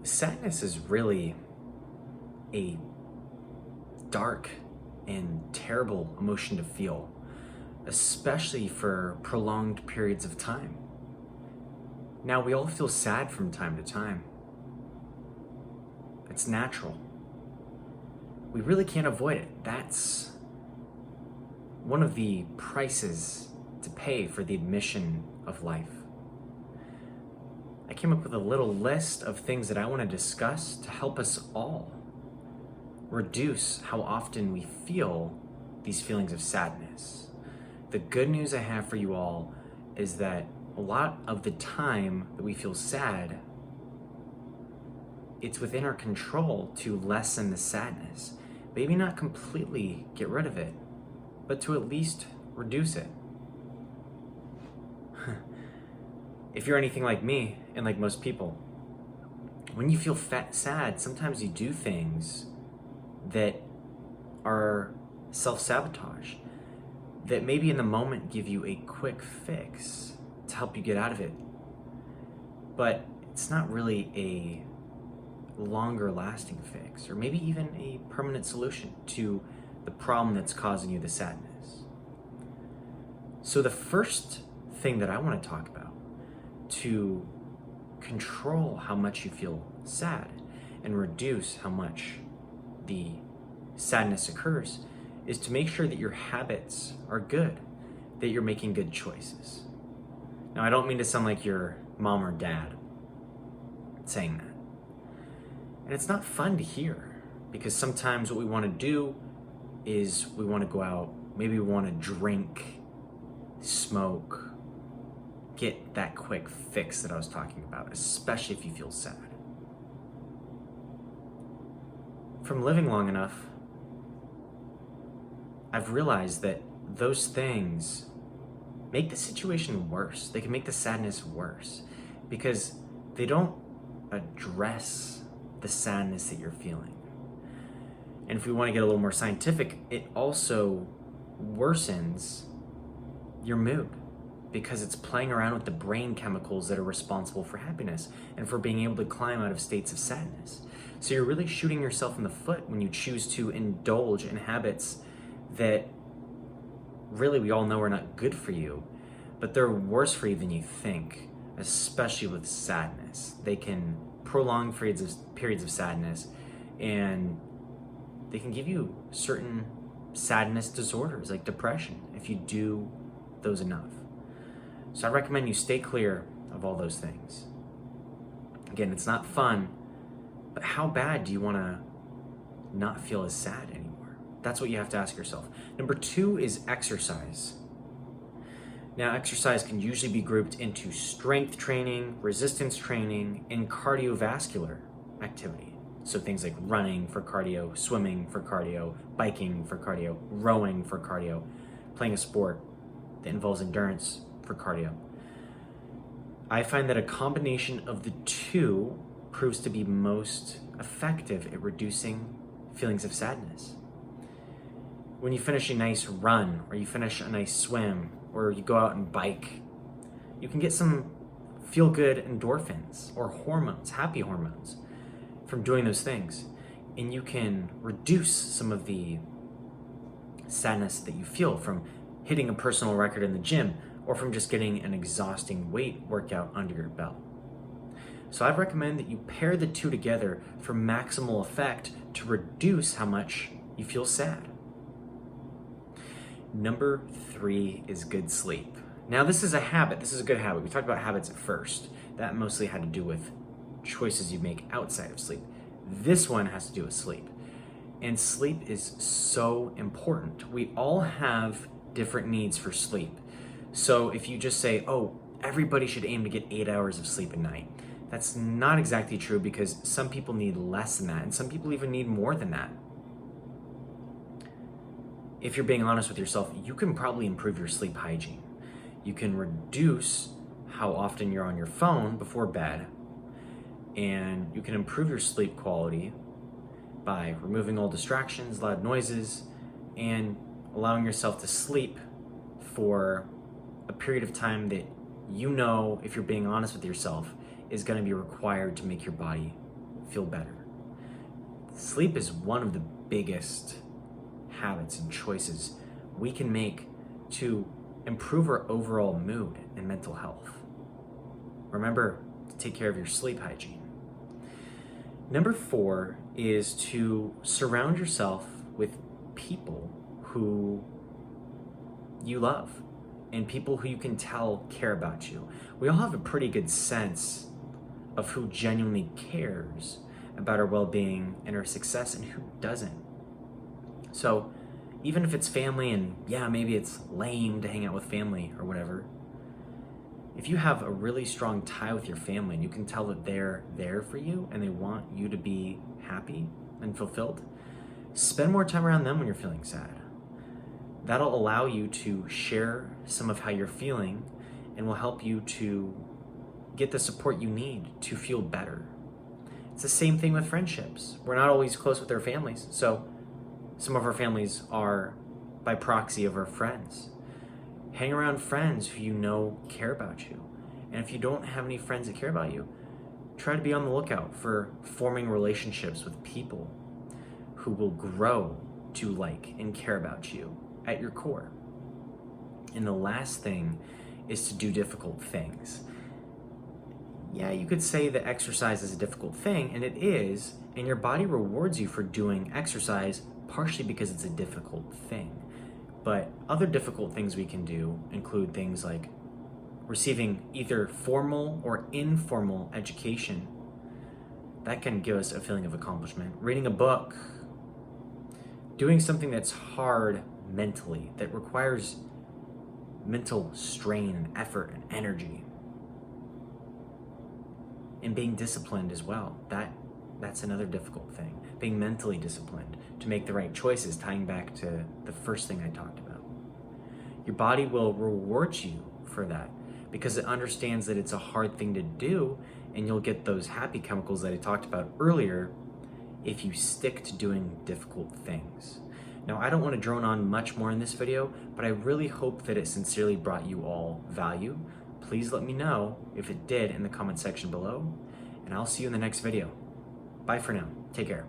Sadness is really a dark and terrible emotion to feel, especially for prolonged periods of time. Now, we all feel sad from time to time. It's natural. We really can't avoid it. That's one of the prices to pay for the admission of life. I came up with a little list of things that I want to discuss to help us all reduce how often we feel these feelings of sadness. The good news I have for you all is that a lot of the time that we feel sad, it's within our control to lessen the sadness. Maybe not completely get rid of it, but to at least reduce it. If you're anything like me, and like most people, when you feel sad, sometimes you do things that are self-sabotage, that maybe in the moment give you a quick fix to help you get out of it. But it's not really a longer lasting fix, or maybe even a permanent solution to the problem that's causing you the sadness. So the first thing that I want to talk about to control how much you feel sad and reduce how much the sadness occurs is to make sure that your habits are good, that you're making good choices. Now, I don't mean to sound like your mom or dad saying that. And it's not fun to hear, because sometimes what we want to do is we want to go out, maybe we want to drink, smoke, get that quick fix that I was talking about, especially if you feel sad. From living long enough, I've realized that those things make the situation worse. They can make the sadness worse because they don't address the sadness that you're feeling. And if we want to get a little more scientific, it also worsens your mood, because it's playing around with the brain chemicals that are responsible for happiness and for being able to climb out of states of sadness. So you're really shooting yourself in the foot when you choose to indulge in habits that really we all know are not good for you, but they're worse for you than you think, especially with sadness. They can prolong periods of sadness, and they can give you certain sadness disorders like depression if you do those enough. So I recommend you stay clear of all those things. Again, it's not fun, but how bad do you want to not feel as sad anymore? That's what you have to ask yourself. Number 2 is exercise. Now, exercise can usually be grouped into strength training, resistance training, and cardiovascular activity. So things like running for cardio, swimming for cardio, biking for cardio, rowing for cardio, playing a sport that involves endurance for cardio. I find that a combination of the two proves to be most effective at reducing feelings of sadness. When you finish a nice run, or you finish a nice swim, or you go out and bike, you can get some feel-good endorphins or hormones, happy hormones, from doing those things. And you can reduce some of the sadness that you feel from hitting a personal record in the gym, or from just getting an exhausting weight workout under your belt. So I'd recommend that you pair the two together for maximal effect to reduce how much you feel sad. Number 3 is good sleep. Now, this is a habit. This is a good habit. We talked about habits at first. That mostly had to do with choices you make outside of sleep. This one has to do with sleep. And sleep is so important. We all have different needs for sleep. So if you just say, oh, everybody should aim to get 8 hours of sleep a night, that's not exactly true, because some people need less than that, and some people even need more than that. If you're being honest with yourself, you can probably improve your sleep hygiene. You can reduce how often you're on your phone before bed, and you can improve your sleep quality by removing all distractions, loud noises, and allowing yourself to sleep for a period of time that you know, if you're being honest with yourself, is going to be required to make your body feel better. Sleep is one of the biggest habits and choices we can make to improve our overall mood and mental health. Remember to take care of your sleep hygiene. Number 4 is to surround yourself with people who you love and people who you can tell care about you. We all have a pretty good sense of who genuinely cares about our well-being and our success and who doesn't. So even if it's family and maybe it's lame to hang out with family or whatever, if you have a really strong tie with your family and you can tell that they're there for you and they want you to be happy and fulfilled, spend more time around them when you're feeling sad. That'll allow you to share some of how you're feeling and will help you to get the support you need to feel better. It's the same thing with friendships. We're not always close with our families, so some of our families are by proxy of our friends. Hang around friends who you know care about you. And if you don't have any friends that care about you, try to be on the lookout for forming relationships with people who will grow to like and care about you at your core. And the last thing is to do difficult things. Yeah, you could say that exercise is a difficult thing, and it is, and your body rewards you for doing exercise partially because it's a difficult thing. But other difficult things we can do include things like receiving either formal or informal education. That can give us a feeling of accomplishment. Reading a book, doing something that's hard mentally, that requires mental strain and effort and energy. And being disciplined as well. That's another difficult thing. Being mentally disciplined to make the right choices, tying back to the first thing I talked about. Your body will reward you for that because it understands that it's a hard thing to do, and you'll get those happy chemicals that I talked about earlier if you stick to doing difficult things. Now, I don't want to drone on much more in this video, but I really hope that it sincerely brought you all value. Please let me know if it did in the comment section below, and I'll see you in the next video. Bye for now. Take care.